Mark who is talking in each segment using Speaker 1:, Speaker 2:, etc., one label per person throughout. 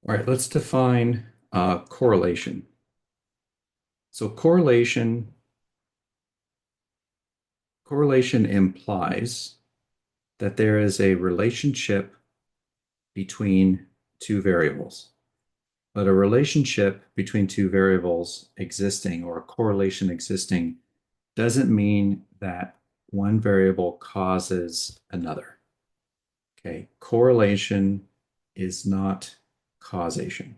Speaker 1: All right, let's define correlation. So correlation implies that there is a relationship between two variables. But a relationship between two variables existing or a correlation existing doesn't mean that one variable causes another. Okay, correlation is not causation.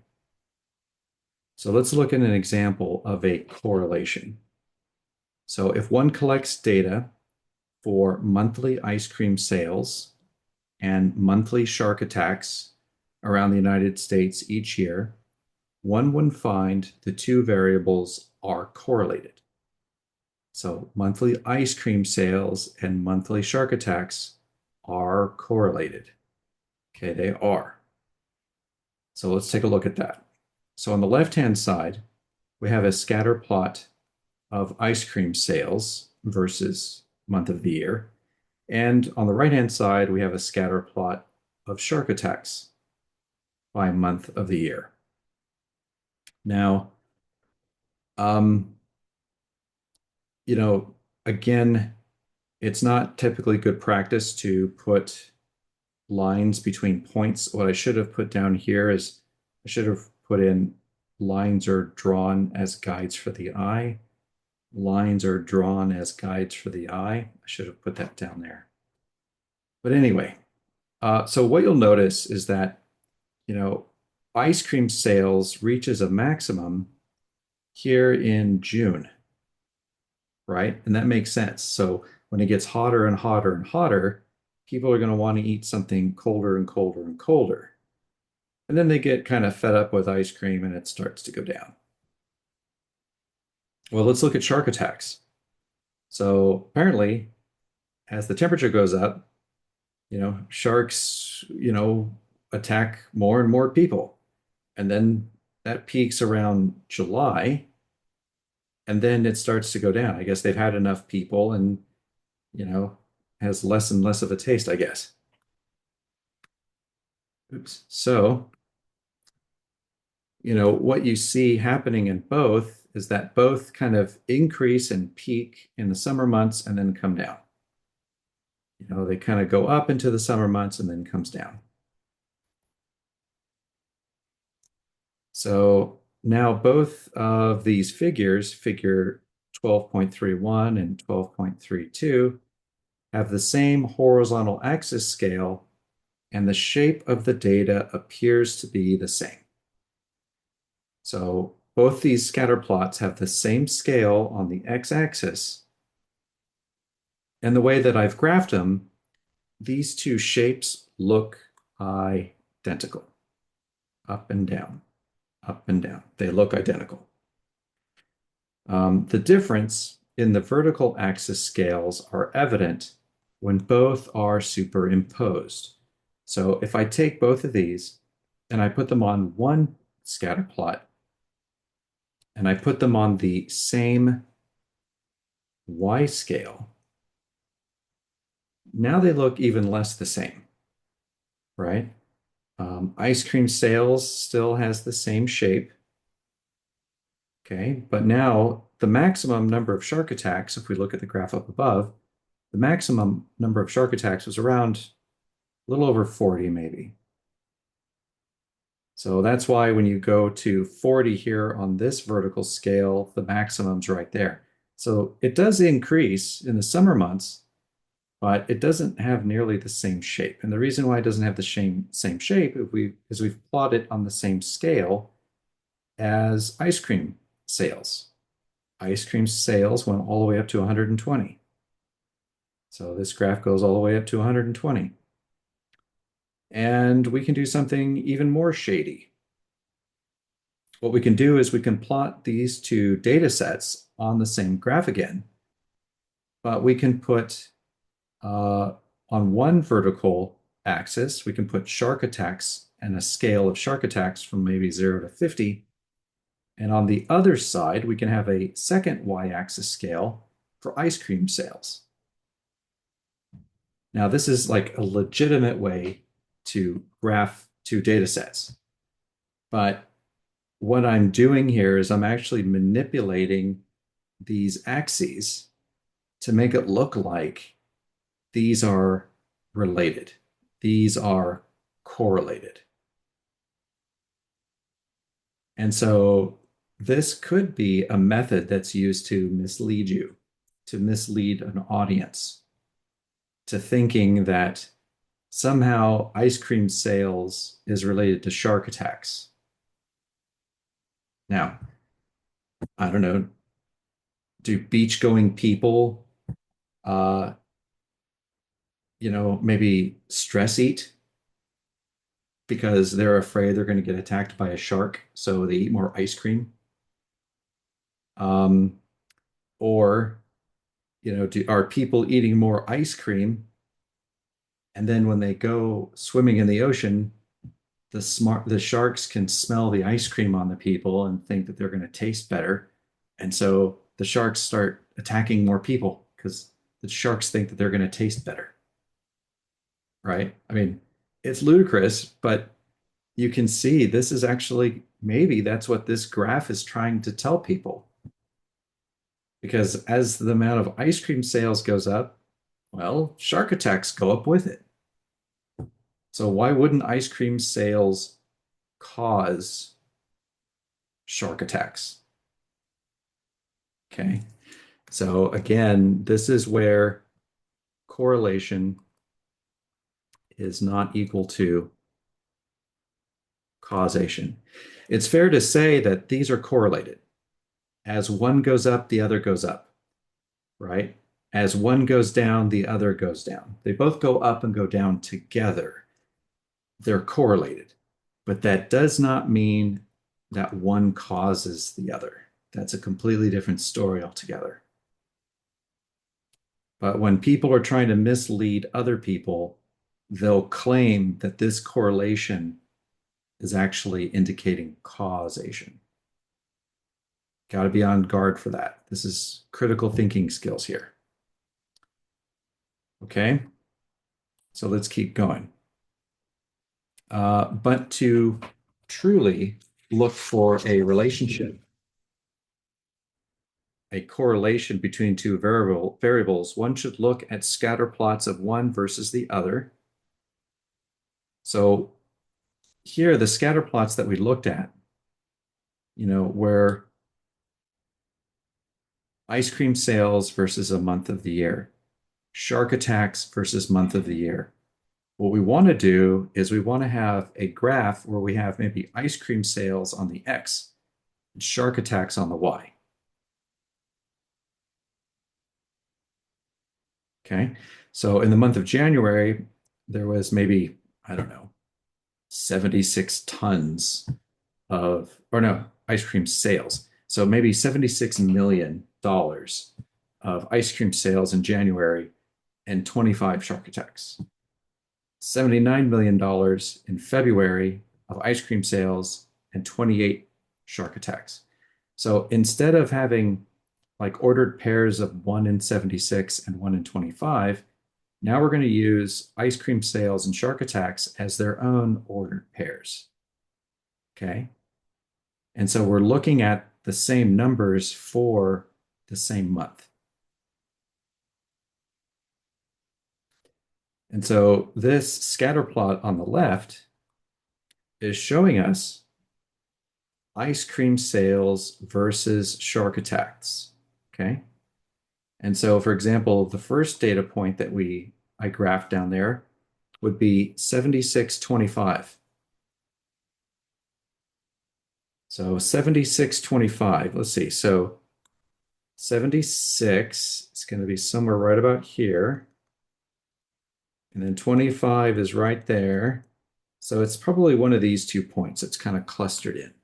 Speaker 1: So let's look at an example of a correlation. So if one collects data for monthly ice cream sales and monthly shark attacks around the United States each year, one would find the two variables are correlated. So monthly ice cream sales and monthly shark attacks are correlated. Okay, they are. So let's take a look at that. So on the left-hand side, we have a scatter plot of ice cream sales versus month of the year. And on the right-hand side, we have a scatter plot of shark attacks by month of the year. Now, um, you know, again, it's not typically good practice to put lines between points. What I should have put down here is I should have put in lines are drawn as guides for the eye. Lines are drawn as guides for the eye. I should have put that down there. But anyway, so what you'll notice is that, you know, ice cream sales reaches a maximum here in June, right? And that makes sense. So when it gets hotter and hotter and hotter, people are going to want to eat something colder and colder and colder. And then they get kind of fed up with ice cream and it starts to go down. Well, let's look at shark attacks. So apparently, as the temperature goes up, sharks, attack more and more people. And then that peaks around July, and then it starts to go down. I guess they've had enough people and, has less and less of a taste, I guess. Oops. So, what you see happening in both is that both kind of increase and peak in the summer months and then come down. They kind of go up into the summer months and then comes down. So now both of these figures, figure 12.31 and 12.32, have the same horizontal axis scale, and the shape of the data appears to be the same. So both these scatter plots have the same scale on the x-axis. And the way that I've graphed them, these two shapes look identical, up and down, up and down. They look identical. The difference in the vertical axis scales are evident when both are superimposed. So if I take both of these and I put them on one scatter plot and I put them on the same y scale, now they look even less the same, right? Ice cream sales still has the same shape. Okay, but now the maximum number of shark attacks, if we look at the graph up above, the maximum number of shark attacks was around a little over 40 maybe. So that's why when you go to 40 here on this vertical scale, the maximum's right there. So it does increase in the summer months, but it doesn't have nearly the same shape. And the reason why it doesn't have the same shape is we've plotted on the same scale as ice cream sales. Ice cream sales went all the way up to 120. So this graph goes all the way up to 120. And we can do something even more shady. What we can do is we can plot these two data sets on the same graph again, but we can put on one vertical axis, we can put shark attacks and a scale of shark attacks from maybe 0 to 50. And on the other side, we can have a second y-axis scale for ice cream sales. Now, this is like a legitimate way to graph two data sets. But what I'm doing here is I'm actually manipulating these axes to make it look like these are related. These are correlated. And so this could be a method that's used to mislead you, to mislead an audience to thinking that somehow ice cream sales is related to shark attacks. Now, I don't know, do beach going people, uh, maybe stress eat because they're afraid they're going to get attacked by a shark, so they eat more ice cream? Um, or, are people eating more ice cream, and then when they go swimming in the ocean, the sharks can smell the ice cream on the people and think that they're going to taste better, and so the sharks start attacking more people because the sharks think that they're going to taste better, right? I mean, it's ludicrous, but you can see this is actually maybe that's what this graph is trying to tell people. Because as the amount of ice cream sales goes up, well, shark attacks go up with it. So why wouldn't ice cream sales cause shark attacks? Okay. So again, this is where correlation is not equal to causation. It's fair to say that these are correlated. As one goes up, the other goes up, right? As one goes down, the other goes down. They both go up and go down together. They're correlated, but that does not mean that one causes the other. That's a completely different story altogether. But when people are trying to mislead other people, they'll claim that this correlation is actually indicating causation. Got to be on guard for that. This is critical thinking skills here. Okay, so let's keep going. But to truly look for a relationship, a correlation between two variables, one should look at scatter plots of one versus the other. So here, the scatter plots that we looked at, where ice cream sales versus a month of the year, shark attacks versus month of the year. What we want to do is we want to have a graph where we have maybe ice cream sales on the X and shark attacks on the Y. Okay. So in the month of January, there was maybe, I don't know, 76 tons or no, ice cream sales. So maybe $76 million of ice cream sales in January and 25 shark attacks. $79 million in February of ice cream sales and 28 shark attacks. So instead of having like ordered pairs of 1 in 76 and 1 in 25, now we're going to use ice cream sales and shark attacks as their own ordered pairs. Okay. And so we're looking at the same numbers for the same month. And so this scatter plot on the left is showing us ice cream sales versus shark attacks. Okay. And so, for example, the first data point that I graphed down there would be 76.25. So 76.25, let's see. So 76 is going to be somewhere right about here. And then 25 is right there. So it's probably one of these 2 points. It's kind of clustered in.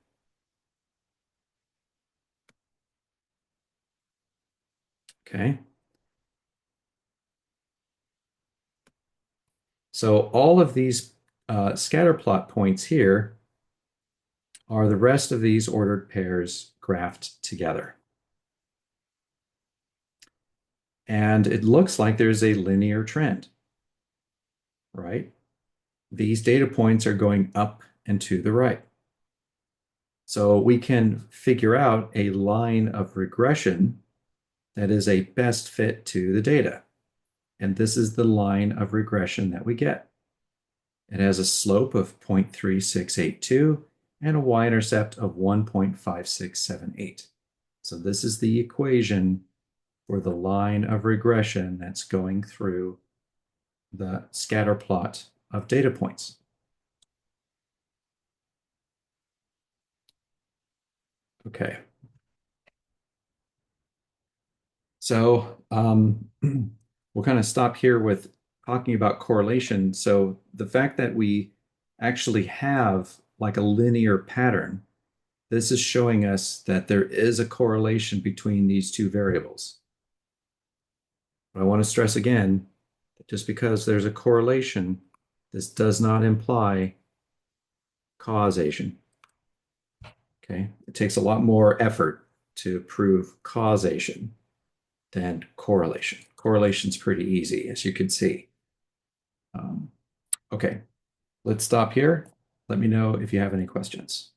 Speaker 1: Okay. So all of these scatter plot points here are the rest of these ordered pairs graphed together. And it looks like there's a linear trend, right? These data points are going up and to the right. So we can figure out a line of regression that is a best fit to the data. And this is the line of regression that we get. It has a slope of 0.3682 and a y-intercept of 1.5678. So this is the equation for the line of regression that's going through the scatter plot of data points. Okay. So we'll kind of stop here with talking about correlation. So the fact that we actually have like a linear pattern, this is showing us that there is a correlation between these two variables. But I want to stress again that just because there's a correlation, this does not imply causation. Okay, it takes a lot more effort to prove causation than correlation. Correlation's pretty easy, as you can see. Okay, let's stop here. Let me know if you have any questions.